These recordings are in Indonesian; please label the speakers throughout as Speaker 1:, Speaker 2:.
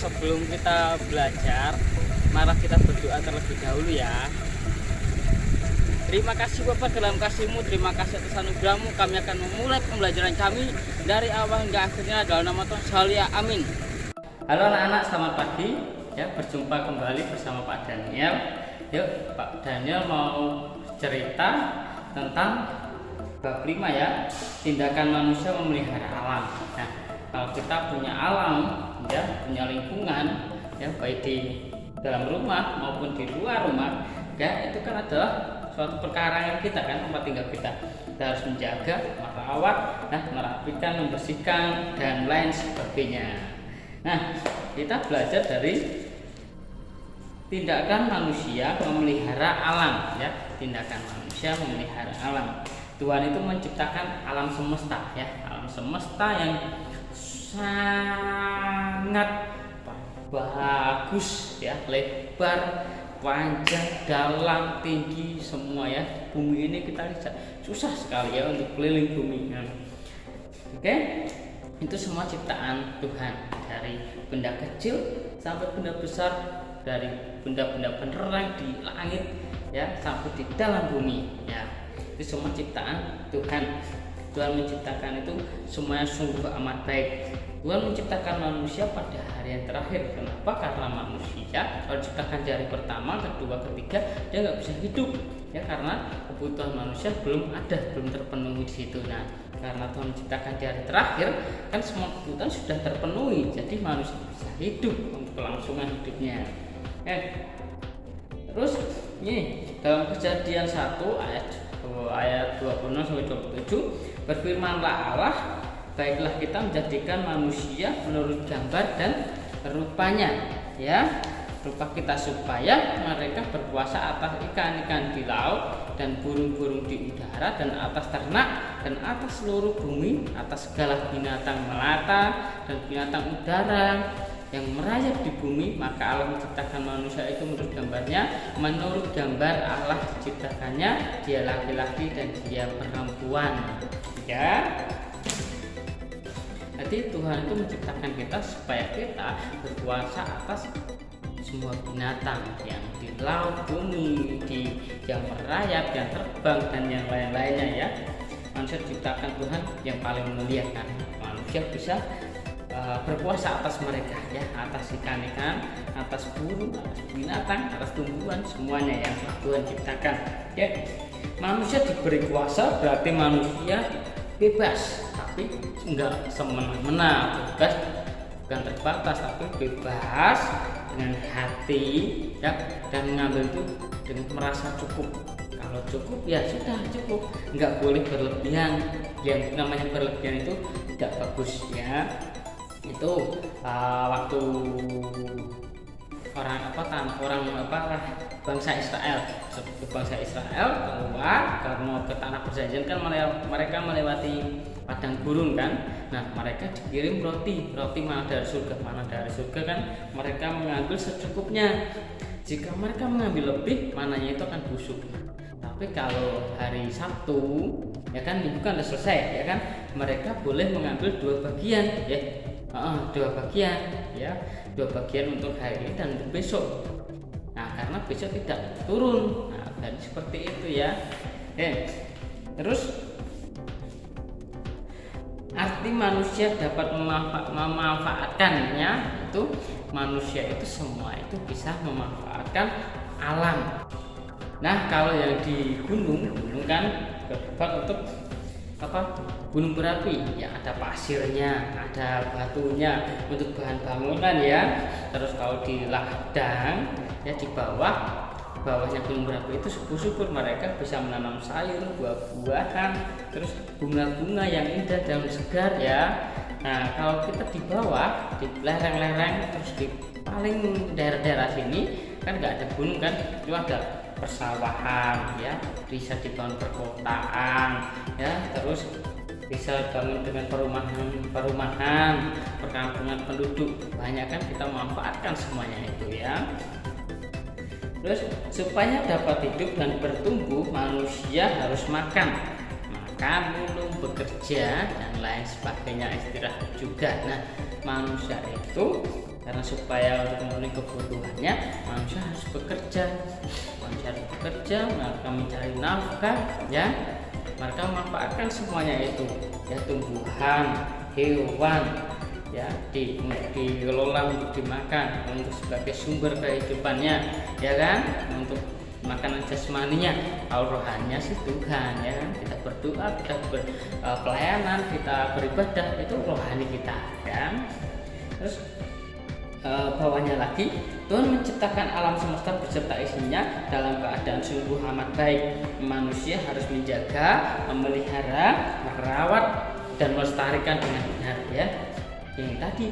Speaker 1: sebelum kita belajar, mari kita berdoa terlebih dahulu ya. Terima kasih Bapak dalam kasih-Mu, terima kasih atas anugerah-Mu. Kami akan memulai pembelajaran kami dari awal hingga akhirnya dalam nama Tuhan Salia. Amin. Halo anak-anak, selamat pagi. Ya, berjumpa kembali bersama Pak Daniel. Yuk, Pak Daniel mau cerita tentang bab 5 ya, tindakan manusia memelihara alam. Nah, kalau kita punya alam, ya, punya lingkungan, ya, baik di dalam rumah maupun di luar rumah, ya, itu kan adalah suatu perkara yang kita kan, tempat tinggal kita. Kita harus menjaga, merawat, nah, merapikan, membersihkan dan lain sebagainya. Nah, kita belajar dari tindakan manusia memelihara alam, ya, tindakan manusia memelihara alam. Tuhan itu menciptakan alam semesta, ya, alam semesta yang sangat bagus, ya, lebar, panjang, dalam, tinggi, semua ya. Bumi ini kita lihat susah sekali ya untuk keliling bumi. Oke, itu semua ciptaan Tuhan, dari benda kecil sampai benda besar, dari benda-benda beneran di langit ya sampai di dalam bumi ya. Itu semua ciptaan Tuhan. Tuhan menciptakan itu semuanya sungguh amat baik. Tuhan menciptakan manusia pada hari yang terakhir. Kenapa? Karena manusia kalau diciptakan di hari pertama, kedua, ketiga dia nggak bisa hidup ya, karena kebutuhan manusia belum terpenuhi di situ. Nah, karena Tuhan menciptakan di hari terakhir kan semua kebutuhan sudah terpenuhi, jadi manusia bisa hidup untuk kelangsungan hidupnya. Terus ini dalam Kejadian 1 ayat 26 sampai 27, berfirmanlah Allah, baiklah kita menjadikan manusia menurut gambar dan rupanya, ya, rupa kita, supaya mereka berkuasa atas ikan-ikan di laut dan burung-burung di udara dan atas ternak dan atas seluruh bumi, atas segala binatang melata dan binatang udara yang merayap di bumi. Maka Allah menciptakan manusia itu menurut gambarnya, menurut gambar Allah diciptakannya, dia laki-laki dan dia perempuan, ya. Jadi Tuhan itu menciptakan kita supaya kita berkuasa atas semua binatang yang di laut, bumi, yang merayap, yang terbang dan yang lain-lainnya ya. Manusia diciptakan Tuhan yang paling mulia, kan manusia bisa berkuasa atas mereka ya, atas ikan-ikan, atas burung, atas binatang, atas tumbuhan, semuanya yang Tuhan ciptakan ya. Manusia diberi kuasa berarti manusia bebas, tapi enggak semena-mena, bebas bukan terbatas, tapi bebas dengan hati ya, dan mengambil itu dengan merasa cukup. Kalau cukup ya sudah cukup, enggak boleh berlebihan. Yang namanya berlebihan itu tidak bagus ya. Itu waktu bangsa Israel keluar mau ke tanah perjanjian kan, mereka melewati padang gurun kan. Nah, mereka dikirim roti mana dari surga kan, mereka mengambil secukupnya. Jika mereka mengambil lebih, mananya itu akan busuk. Tapi kalau hari Sabtu ya kan, minggu kan sudah selesai ya kan, mereka boleh mengambil dua bagian ya. Dua bagian untuk hari ini dan untuk besok. Nah, karena besok tidak turun. Nah, jadi seperti itu ya. Terus arti manusia dapat memanfaatkannya itu, manusia itu semua itu bisa memanfaatkan alam. Nah, kalau yang di gunung kan berbuat untuk gunung berapi ya, ada pasirnya, ada batunya untuk bahan bangunan ya. Terus kalau di ladang ya, di bawahnya gunung berapi itu syukur mereka bisa menanam sayur, buah-buahan, terus bunga-bunga yang indah dan segar ya. Nah, kalau kita di bawah, di lereng-lereng, terus di paling daerah-daerah sini kan nggak ada gunung kan, itu ada persawahan ya, bisa dibangun perkotaan ya, terus bisa bangun dengan perumahan, perkampungan penduduk banyak kan, kita manfaatkan semuanya itu ya. Terus supaya dapat hidup dan bertumbuh, manusia harus makan, minum, bekerja dan lain sebagainya, istirahat juga. Nah, manusia itu karena supaya untuk memenuhi kebutuhannya manusia harus bekerja, maka mencari nafkah, ya, maka memanfaatkan semuanya itu, ya, tumbuhan, hewan, ya, dikelola untuk dimakan, untuk sebagai sumber kehidupannya, ya kan, untuk makanan jasmaninya. Kalau rohaninya sih Tuhan, ya kan, kita berdoa, kita pelayanan, kita beribadah, itu rohani kita, kan. Terus bawahnya lagi, Tuhan menciptakan alam semesta beserta isinya dalam keadaan sungguh amat baik. Manusia harus menjaga, memelihara, merawat, dan melestarikan dengan benar, ya. Yang tadi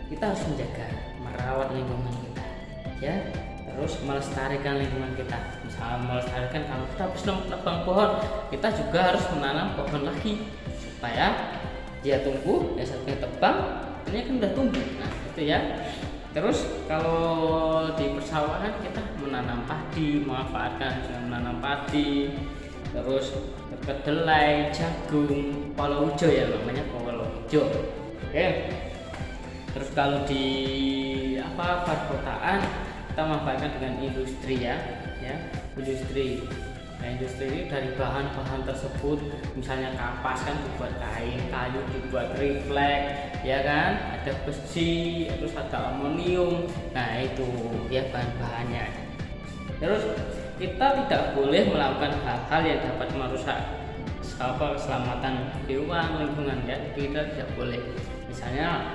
Speaker 1: kita harus menjaga, merawat lingkungan kita, ya, terus melestarikan lingkungan kita. Misalnya melestarikan, kalau kita habis nebang pohon, kita juga harus menanam pohon lagi supaya dia tumbuh, ya, saat kita tebang ini kan udah tumbuh. Nah, itu ya. Terus kalau di persawahan kita menanam padi, memanfaatkan dengan menanam padi, terus kedelai, jagung, palawujo, ya, namanya palawujo. Oke. Terus kalau di perkotaan kita memanfaatkan dengan industri, ya, industri. Nah, industri ini dari bahan-bahan tersebut, misalnya kapas kan dibuat kain, kayu dibuat triplek, ya kan, ada besi, terus ada aluminium. Nah, itu ya bahan-bahannya. Terus kita tidak boleh melakukan hal-hal yang dapat merusak keselamatan hewan, lingkungan, ya, kita tidak boleh. Misalnya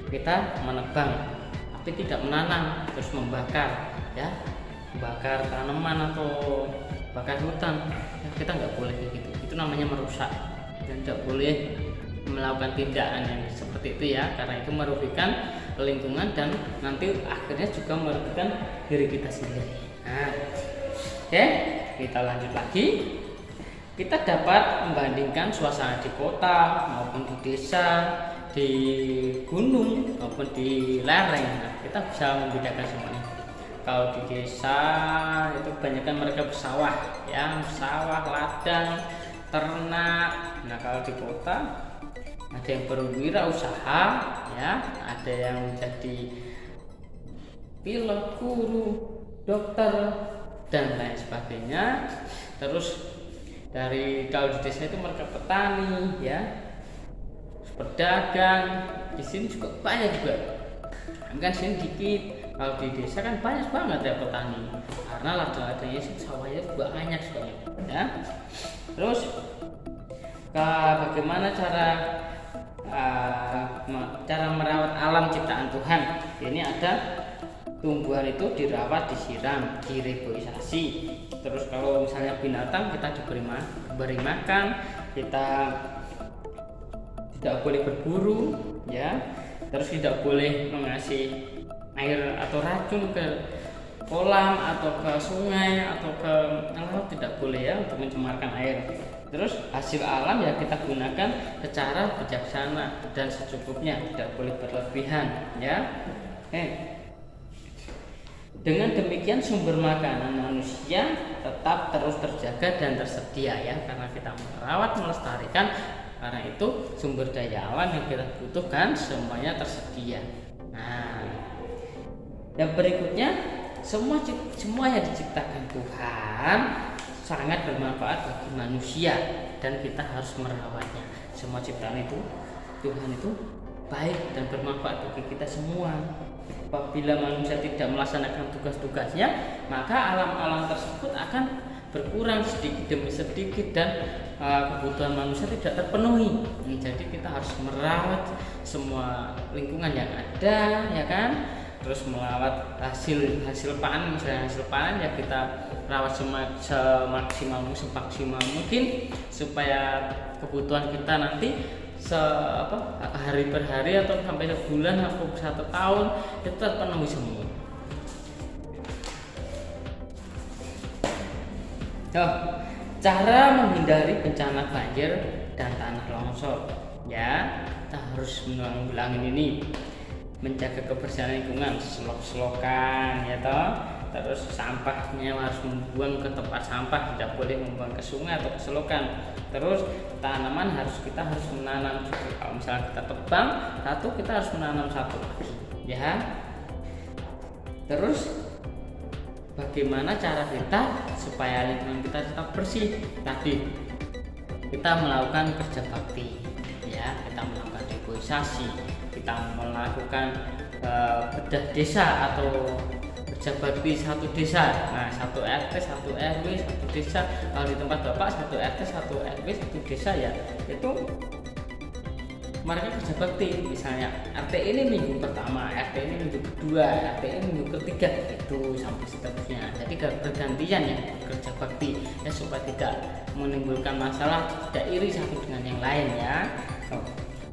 Speaker 1: kita menebang tapi tidak menanam, terus membakar, ya, bakar tanaman atau bakar hutan, ya, kita nggak boleh kayak gitu. Itu namanya merusak, dan tidak boleh melakukan tindakan yang seperti itu, ya, karena itu merugikan lingkungan dan nanti akhirnya juga merugikan diri kita sendiri. Nah, oke, kita lanjut lagi. Kita dapat membandingkan suasana di kota maupun di desa, di gunung maupun di lereng. Nah, kita bisa membedakan semuanya. Kalau di desa itu kebanyakan mereka bersawah, ya, bersawah, ladang, ternak. Nah, kalau di kota ada yang berwirausaha, ya, ada yang menjadi pilot, guru, dokter, dan lain sebagainya. Terus kalau di desa itu mereka petani, ya, pedagang. Di sini juga banyak juga, kan sini dikit. Kalau di desa kan banyak banget, ya, petani, karena ladang-ladangnya sawahnya juga banyak sekali, ya. Terus bagaimana cara merawat alam ciptaan Tuhan? Ini ada tumbuhan itu dirawat, disiram, direboisasi. Terus kalau misalnya binatang kita diberi makan, kita tidak boleh berburu, ya. Terus tidak boleh mengasih air atau racun ke kolam atau ke sungai atau ke laut, tidak boleh, ya, untuk mencemarkan air. Terus hasil alam, ya, kita gunakan secara bijaksana dan secukupnya, tidak boleh berlebihan, ya. Dengan demikian sumber makanan manusia tetap terus terjaga dan tersedia, ya, karena kita merawat, melestarikan. Karena itu sumber daya alam yang kita butuhkan semuanya tersedia. Nah, yang berikutnya, semua yang diciptakan Tuhan sangat bermanfaat bagi manusia dan kita harus merawatnya. Semua ciptaan itu Tuhan itu baik dan bermanfaat bagi kita semua. Apabila manusia tidak melaksanakan tugas-tugasnya, maka alam-alam tersebut akan berkurang sedikit demi sedikit dan kebutuhan manusia tidak terpenuhi. Jadi kita harus merawat semua lingkungan yang ada, ya kan. Terus merawat hasil panen, misalnya hasil panen, ya, kita rawat semaksimal mungkin supaya kebutuhan kita nanti hari per hari atau sampai sebulan atau 1 tahun itu terpenuhi semua. Cara menghindari bencana banjir dan tanah longsor, ya, kita harus menanggulangi ini, menjaga kebersihan lingkungan, selok-selokan, ya toh, terus sampahnya harus membuang ke tempat sampah, tidak boleh membuang ke sungai atau ke selokan. Terus tanaman kita harus menanam juga. Kalau misalnya kita tebang satu, kita harus menanam satu lagi, ya. Terus bagaimana cara kita supaya lingkungan kita tetap bersih? Tadi kita melakukan kerja bakti, ya, kita melakukan reboisasi, kita melakukan bedah desa atau kerja bakti satu desa. Nah, satu RT, satu RW, satu desa. Kalau di tempat Bapak satu RT, satu RW, satu desa, ya, itu mereka kerja bakti. Misalnya RT ini minggu pertama, RT ini minggu kedua, RT ini minggu ketiga, itu sampai seterusnya. Jadi bergantian ya kerja bakti, ya, supaya tidak menimbulkan masalah, tidak iri satu dengan yang lain, ya.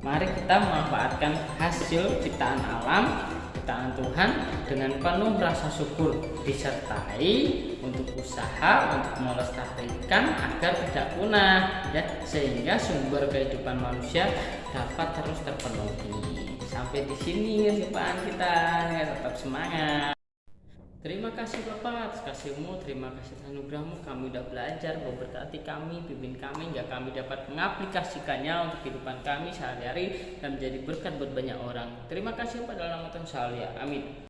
Speaker 1: Mari kita memanfaatkan hasil ciptaan alam, ciptaan Tuhan dengan penuh rasa syukur, disertai untuk usaha untuk melestarikan agar tidak punah, ya, sehingga sumber kehidupan manusia dapat terus terpenuhi. Sampai di sini ciptaan kita, ya, tetap semangat. Terima kasih Bapak atas kasih-Mu, terima kasih atas anugerah-Mu. Kami sudah belajar, memberkati kami, pimpin kami hingga kami dapat mengaplikasikannya untuk kehidupan kami sehari-hari dan menjadi berkat buat banyak orang. Terima kasih pada nama Tuhan Yesus. Amin.